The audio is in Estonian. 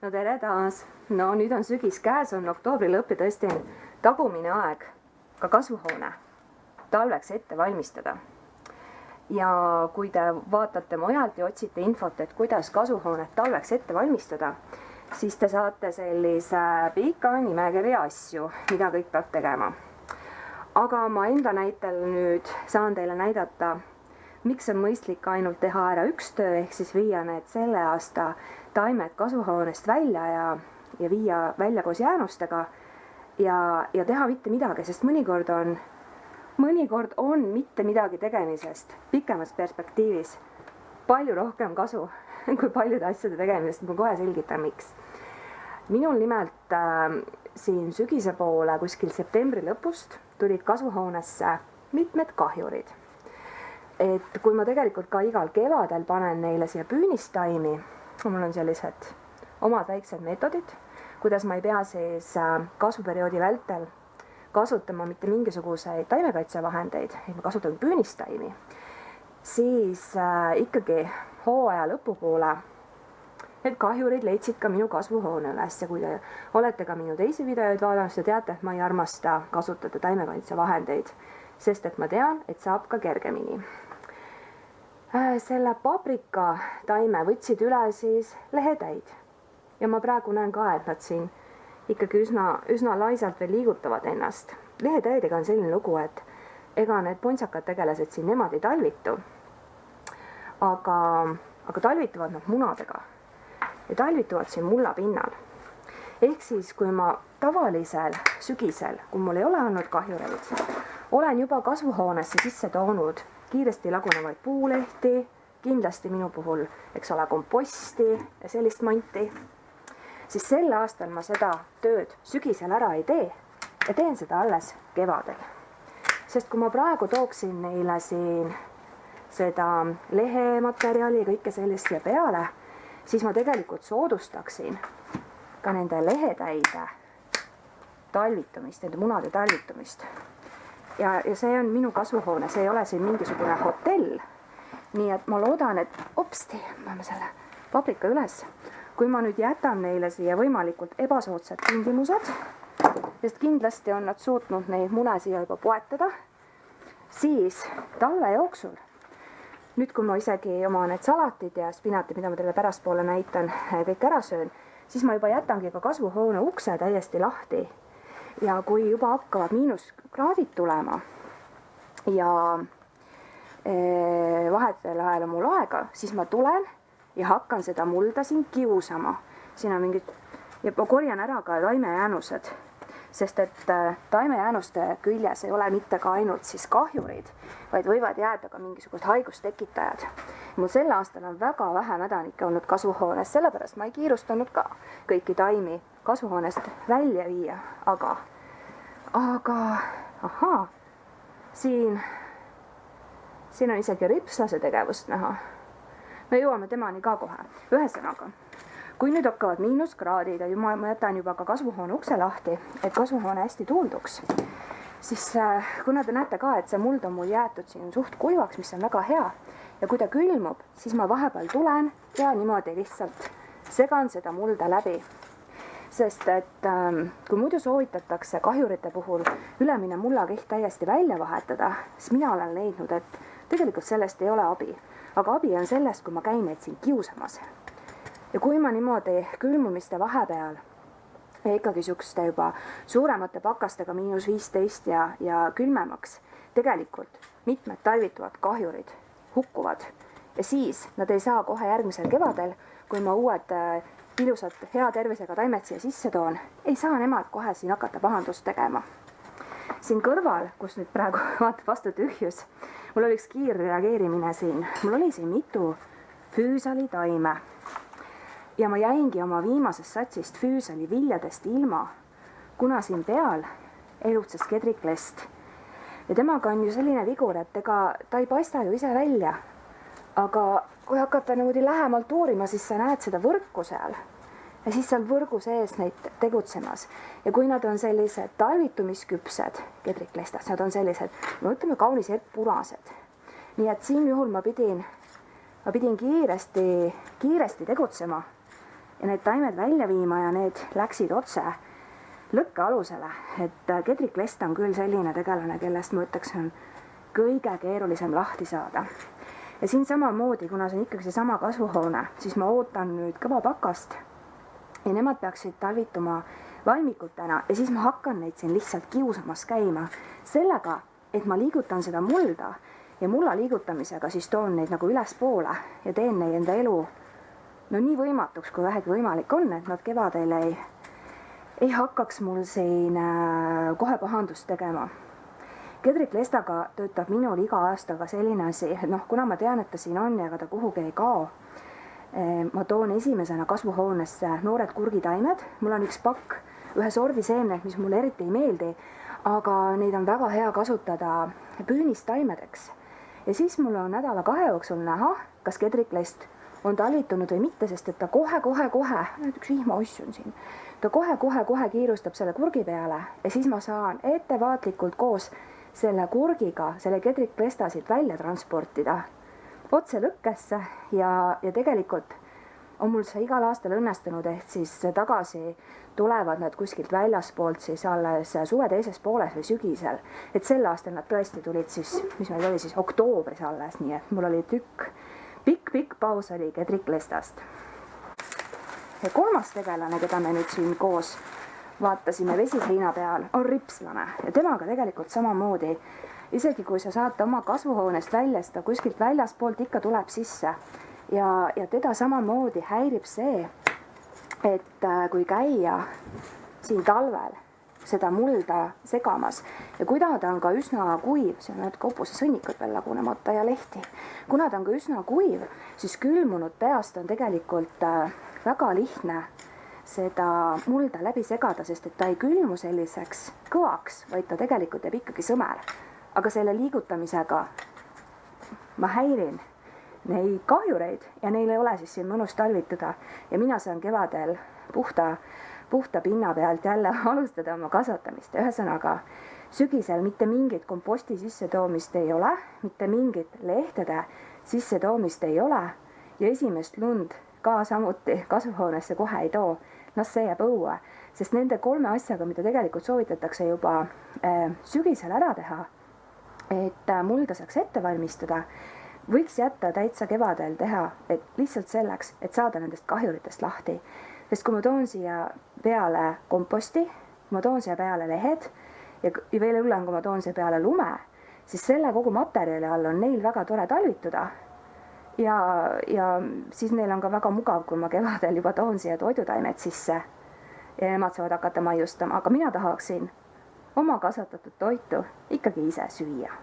no tere taas. No nüüd on sügis käes, on oktoobri lõpp ja tõesti on tagumine aeg ka kasvuhoone talveks ette valmistada. Ja kui te vaatate mujalt ja otsite infot, et kuidas kasvuhoonet talveks ette valmistada, siis te saate sellise pika nimekirja asju, mida kõik peab tegema. Aga ma enda näitel nüüd saan teile näidata, miks on mõistlik ainult teha ära üks töö, ehk siis viia need selle aasta taimed kasvuhoonest välja ja viia välja koos jäänustega ja teha mitte midagi, sest mõnikord on mitte midagi tegemisest pikemas perspektiivis palju rohkem kasu kui paljude asjade tegemisest. Ma kohe selgitan, miks. Minul nimelt siin sügise poole kuskil septembri lõpust tulid kasvuhoonesse mitmed kahjurid. Et kui ma tegelikult ka igal kevadel panen neile siia püünistaimi, mul on sellised omad väiksed meetodid, kuidas ma ei pea siis kasvuperioodi vältel kasutama mitte mingisuguseid taimekaitsevahendeid, et ma kasutan püünistaimi, siis ikkagi hooaja lõpupoole need kahjurid leidsid ka minu kasvuhoone üles ja kui te olete ka minu teisi videoid vaadanud, siis te teate, et ma ei armasta kasutada taimekaitsevahendeid, sest et ma tean, et saab ka kergemini. Selle paprika taime võtsid üle siis lehetäid ja ma praegu näen ka, et nad siin ikkagi üsna laisalt veel liigutavad ennast. Lehetäidega on selline lugu, et ega need pontsakad tegelased siin nemad ei talvitu, aga talvituvad nad munadega ja talvituvad siin mulla pinnal. Ehk siis, kui ma tavalisel sügisel, kui mul ei ole olnud kahjureid, olen juba kasvuhoonesse sisse toonud kiiresti lagunevaid puulehti, kindlasti minu puhul, eks ole, komposti ja sellist manti, siis sel aastal ma seda tööd sügisel ära ei tee ja teen seda alles kevadel. Sest kui ma praegu tooksin neile siin seda lehematerjali ja kõike sellist siia peale, siis ma tegelikult soodustaksin ka nende lehetäide talvitumist, nende munade talvitumist. Ja see on minu kasvuhoone, see ei ole siin mingisugune hotell. Nii et ma loodan, et opsti, ma selle paprika üles. Kui ma nüüd jätan neile siia võimalikult ebasoodsad tingimused, sest kindlasti on nad suutnud neid mune siia juba poetada, siis talve jooksul, nüüd kui ma isegi oma need salatid ja spinatid, mida ma teile pärastpoole näitan, kõik ära söön, siis ma juba jätangi ka kasvuhoone ukse täiesti lahti. Ja kui juba hakkavad miinuskraadid tulema ja vahetel ajal on mul aega, siis ma tulen ja hakkan seda mulda siin kiusama. Siin on mingid, ja korjan ära ka taimejäänused, sest et taimejäänuste küljes ei ole mitte ka ainult siis kahjurid, vaid võivad jääda ka mingisugused haigustekitajad. Mul sel aastal on väga vähe mädanikke olnud kasvuhoones, sellepärast ma ei kiirustanud ka kõiki taimi kasvuhoonest välja viia, aga ahaa, siin on isegi ripslase tegevust näha. Me jõuame temani ka kohe. Ühesõnaga, kui nüüd hakkavad miinuskraadid ja ma jätan juba ka kasvuhoone ukse lahti, et kasvuhoone hästi tuulduks, siis kuna te näete ka, et see muld on mul jäetud siin suht kuivaks, mis on väga hea, ja kui ta külmub, siis ma vahepeal tulen ja niimoodi lihtsalt segan seda mulda läbi. Sest et kui muidu soovitatakse kahjurite puhul ülemine mullakiht täiesti välja vahetada, siis mina olen leidnud, et tegelikult sellest ei ole abi. Aga abi on sellest, kui ma käin neid siin kiusamas. Ja kui ma niimoodi külmumiste vahepeal ja ikkagi sükste juba suuremate pakastega -15 ja külmemaks, tegelikult mitmed talvituvad kahjurid hukkuvad. Ja siis nad ei saa kohe järgmisel kevadel, kui ma uued ilusad hea tervisega taimed siia sisse toon, ei saa nemad kohe siin hakata pahandust tegema. Siin kõrval, kus nüüd praegu vaatab vastu tühjus, mul oli üks kiirreageerimine siin. Mul oli siin mitu füüsali taime ja ma jäingi oma viimasest satsist füüsali viljadest ilma, kuna siin peal elutses kedriklest. Ja temaga on ju selline vigur, et ega ta ei paista ju ise välja. Aga kui hakata niimoodi lähemalt uurima, siis sa näed seda võrku seal. Ja siis seal võrgu sees neid tegutsemas. Ja kui nad on sellised talvitumisküpsed kedriklestad, nad on sellised, no ütleme kaunis punased. Nii et siin juhul ma pidin kiiresti tegutsema ja need taimed välja viima ja need läksid otse lõkkealusele, et Kedrik Lest on küll selline tegelane, kellest ma ütleks, on kõige keerulisem lahti saada. Ja siin samamoodi, kuna see on ikkagi seesama kasvuhoone, siis ma ootan nüüd kõva pakast ja nemad peaksid talvituma valmikutena ja siis ma hakkan neid siin lihtsalt kiusamas käima sellega, et ma liigutan seda mulda ja mulla liigutamisega siis toon neid nagu ülespoole ja teen neid enda elu no nii võimatuks, kui vähegi võimalik on, et nad kevadel ei hakkaks mul siin kohe pahandust tegema. Kedrik Lestaga töötab minul iga aastaga selline asi, et kuna ma tean, et ta siin on ja ega ta kuhugi ei kao, ma toon esimesena kasvuhoonesse noored kurgitaimed, mul on üks pakk ühe sordi seemneid, mis mulle eriti ei meeldi, aga neid on väga hea kasutada püünistaimedeks. Ja siis mul on nädala-kahe jooksul näha, kas Kedrik Lest on talvitunud või mitte, sest et ta kohe, üks vihmaoss on siin, ta kohe kiirustab selle kurgi peale ja siis ma saan ettevaatlikult koos selle kurgiga, selle Kedrik Lesta siit välja transportida otse lõkkesse ja tegelikult on mul see igal aastal õnnestunud, ehk siis tagasi tulevad nad kuskilt väljaspoolt siis alles suve teises pooles või sügisel. Et sel aastal nad tõesti tulid siis, mis meil oli siis oktoobris alles, nii et mul oli pikk paus oli Kedrik Lestast. Ja kolmas tegelane, keda me nüüd siin koos vaatasime vesiseina peal, on ripslane ja temaga tegelikult samamoodi. Isegi kui sa saad oma kasvuhoonest välja, seda kuskilt väljaspoolt ikka tuleb sisse ja teda samamoodi häirib see, et kui käia siin talvel seda mulda segamas ja kui ta on ka üsna kuiv, see on need kopusesõnnikud veel lagunemata ja lehti, kuna ta on ka üsna kuiv, siis külmunud peast on tegelikult väga lihtne seda mulda läbi segada, sest et ta ei külmu selliseks kõvaks, vaid ta tegelikult jääb ikkagi sõmel. Aga selle liigutamisega ma häirin neid kahjureid ja neil ei ole siis siin mõnus talvituda ja mina saan kevadel puhta pinna pealt jälle alustada oma kasvatamist. Ühesõnaga, sügisel mitte mingit komposti sissetoomist ei ole, mitte mingit lehtede sissetoomist ei ole ja esimest lund ka samuti kasvuhoonesse kohe ei too. See jääb õue, sest nende kolme asjaga, mida tegelikult soovitatakse juba sügisel ära teha, et mulda saaks ette valmistada, võiks jätta täitsa kevadel teha, et lihtsalt selleks, et saada nendest kahjuritest lahti. Sest kui ma toon siia peale komposti, kui ma toon siia peale lehed ja veel hullem, kui ma toon siia peale lume, siis selle kogu materjali all on neil väga tore talvituda. Ja siis neil on ka väga mugav, kui ma kevadel juba toon siia toidutaimed sisse ja nemad saavad hakata maiustama, aga mina tahaksin oma kasvatatud toitu ikkagi ise süüa.